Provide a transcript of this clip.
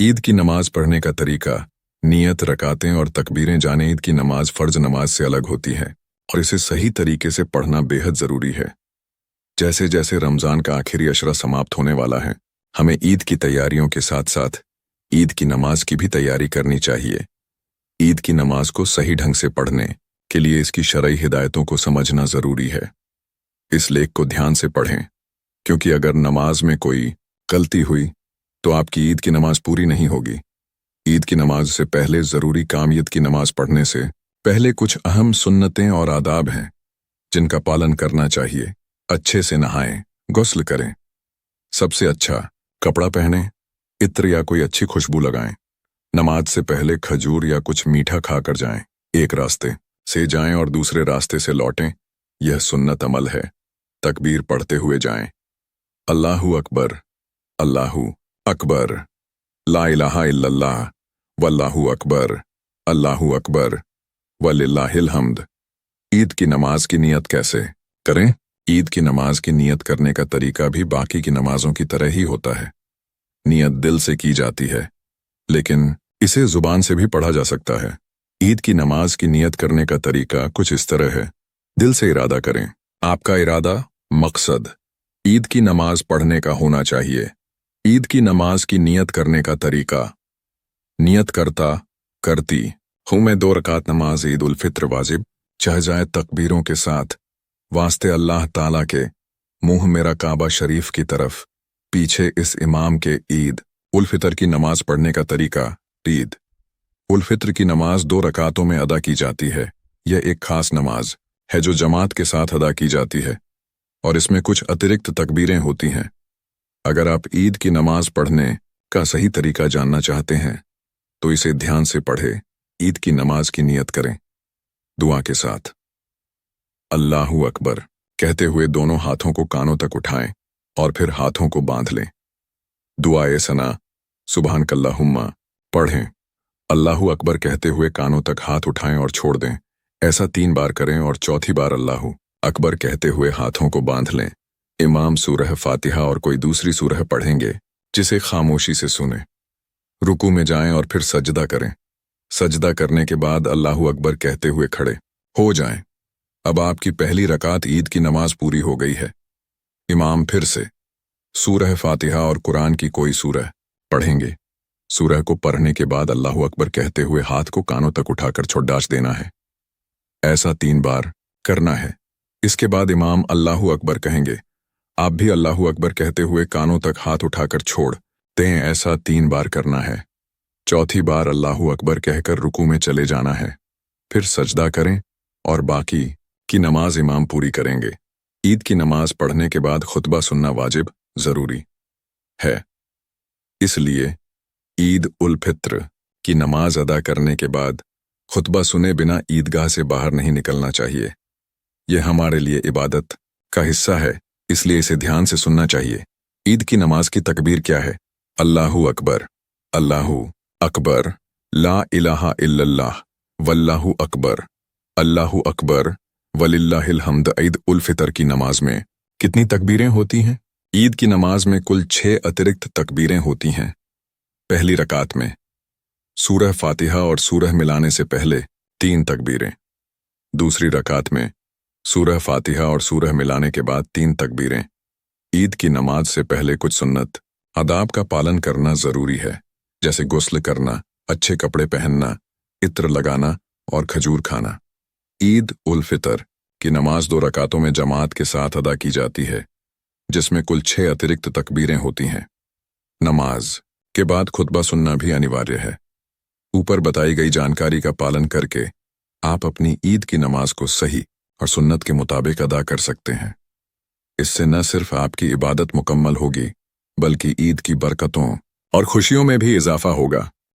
ईद की नमाज पढ़ने का तरीका, नियत, रकातें और तकबीरें जाने। ईद की नमाज फ़र्ज नमाज से अलग होती है और इसे सही तरीके से पढ़ना बेहद ज़रूरी है। जैसे जैसे रमज़ान का आखिरी अशरा समाप्त होने वाला है, हमें ईद की तैयारियों के साथ साथ ईद की नमाज की भी तैयारी करनी चाहिए। ईद की नमाज को सही ढंग से पढ़ने के लिए इसकी शरई हिदायतों को समझना ज़रूरी है। इस लेख को ध्यान से पढ़ें, क्योंकि अगर नमाज में कोई गलती हुई तो आपकी ईद की नमाज पूरी नहीं होगी। ईद की नमाज से पहले ज़रूरी काम। ईद की नमाज पढ़ने से पहले कुछ अहम सुन्नतें और आदाब हैं जिनका पालन करना चाहिए। अच्छे से नहाएं, गुस्ल करें, सबसे अच्छा कपड़ा पहनें, इत्र या कोई अच्छी खुशबू लगाएं। नमाज से पहले खजूर या कुछ मीठा खाकर जाएं। एक रास्ते से जाएं और दूसरे रास्ते से लौटें, यह सुन्नत अमल है। तकबीर पढ़ते हुए जाएं। अल्लाहु अकबर, अल्लाहु अकबर, ला इलाहा इल्लल्लाह, वल्लाहु अकबर, अल्लाहु अकबर, वलिल्लाहिल हम्द। ईद की नमाज की नियत कैसे करें? ईद की नमाज की नियत करने का तरीका भी बाकी की नमाजों की तरह ही होता है। नियत दिल से की जाती है, लेकिन इसे जुबान से भी पढ़ा जा सकता है। ईद की नमाज की नियत करने का तरीका कुछ इस तरह है। दिल से इरादा करें। आपका इरादा, मकसद ईद की नमाज पढ़ने का होना चाहिए। ईद की नमाज की नियत करने का तरीका। नियत करता, करती हूँ मैं 2 रकात नमाज ईद उल फित्र वाजिब चाहे जाए तकबीरों के साथ, वास्ते अल्लाह ताला के, मुंह मेरा काबा शरीफ की तरफ, पीछे इस इमाम के। ईद उल फितर की नमाज पढ़ने का तरीका। ईद उल फित्र की नमाज 2 रकातों में अदा की जाती है। यह एक खास नमाज है जो जमात के साथ अदा की जाती है और इसमें कुछ अतिरिक्त तकबीरें होती हैं। अगर आप ईद की नमाज पढ़ने का सही तरीका जानना चाहते हैं तो इसे ध्यान से पढ़ें। ईद की नमाज की नियत करें दुआ के साथ। अल्लाहु अकबर कहते हुए दोनों हाथों को कानों तक उठाएं और फिर हाथों को बांध लें। दुआए सना सुबहानकल्लाहुम्मा पढ़ें। अल्लाहु अकबर कहते हुए कानों तक हाथ उठाएं और छोड़ दें। ऐसा 3 बार करें और चौथी बार अल्लाहु अकबर कहते हुए हाथों को बांध लें। इमाम सूरह फातिहा और कोई दूसरी सूरह पढ़ेंगे जिसे खामोशी से सुने। रुकू में जाएं और फिर सजदा करें। सजदा करने के बाद अल्लाहु अकबर कहते हुए खड़े हो जाएं। अब आपकी पहली रकात ईद की नमाज पूरी हो गई है। इमाम फिर से सूरह फातिहा और कुरान की कोई सूरह पढ़ेंगे। सूरह को पढ़ने के बाद अल्लाहु अकबर कहते हुए हाथ को कानों तक उठाकर छोड़ाश देना है। ऐसा 3 बार करना है। इसके बाद इमाम अल्लाहु अकबर कहेंगे। आप भी अल्लाहु अकबर कहते हुए कानों तक हाथ उठाकर छोड़ दें। ऐसा 3 बार करना है। चौथी बार अल्लाहु अकबर कहकर रुकू में चले जाना है। फिर सजदा करें और बाकी की नमाज इमाम पूरी करेंगे। ईद की नमाज पढ़ने के बाद खुतबा सुनना वाजिब ज़रूरी है। इसलिए ईद उल फित्र की नमाज अदा करने के बाद खुतबा सुने बिना ईदगाह से बाहर नहीं निकलना चाहिए। यह हमारे लिए इबादत का हिस्सा है, इसलिए इसे ध्यान से सुनना चाहिए। ईद की नमाज की तकबीर क्या है? अल्लाहु अकबर, अल्लाहु अकबर, ला इलाहा इल्लल्लाह, वल्लाहु अकबर, अल्लाहु अकबर, वलिल्लाहिल हम्द। ईद उल फितर की नमाज में कितनी तकबीरें होती हैं? ईद की नमाज में कुल 6 अतिरिक्त तकबीरें होती हैं। पहली रकात में सूरह फातिहा और सूरह मिलाने से पहले 3 तकबीरें। दूसरी रकात में सूरह फातिहा और सूरह मिलाने के बाद 3 तकबीरें। ईद की नमाज से पहले कुछ सुन्नत आदाब का पालन करना ज़रूरी है, जैसे गुस्ल करना, अच्छे कपड़े पहनना, इत्र लगाना और खजूर खाना। ईद उल फितर की नमाज 2 रकातों में जमात के साथ अदा की जाती है, जिसमें कुल 6 अतिरिक्त तकबीरें होती हैं। नमाज के बाद खुतबा सुनना भी अनिवार्य है। ऊपर बताई गई जानकारी का पालन करके आप अपनी ईद की नमाज को सही और सुन्नत के मुताबिक अदा कर सकते हैं। इससे न सिर्फ आपकी इबादत मुकम्मल होगी, बल्कि ईद की बरकतों और खुशियों में भी इजाफा होगा।